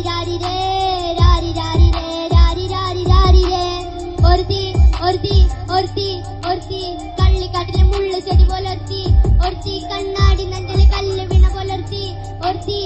രാരി രാരി രേ രാരി രാരി രേ രാരി രാരി രാരി രേ ഒരുത്തി ഒരുത്തി ഒരുത്തി ഒരുത്തി കള്ളിക്കാട്ടിലെ മുള്ളു ചെടി പോലൊരുത്തി ഒരുത്തി കണ്ണാടി നഞ്ചല് കല്ല് വീണ പോലൊരുത്തി ഒരുത്തി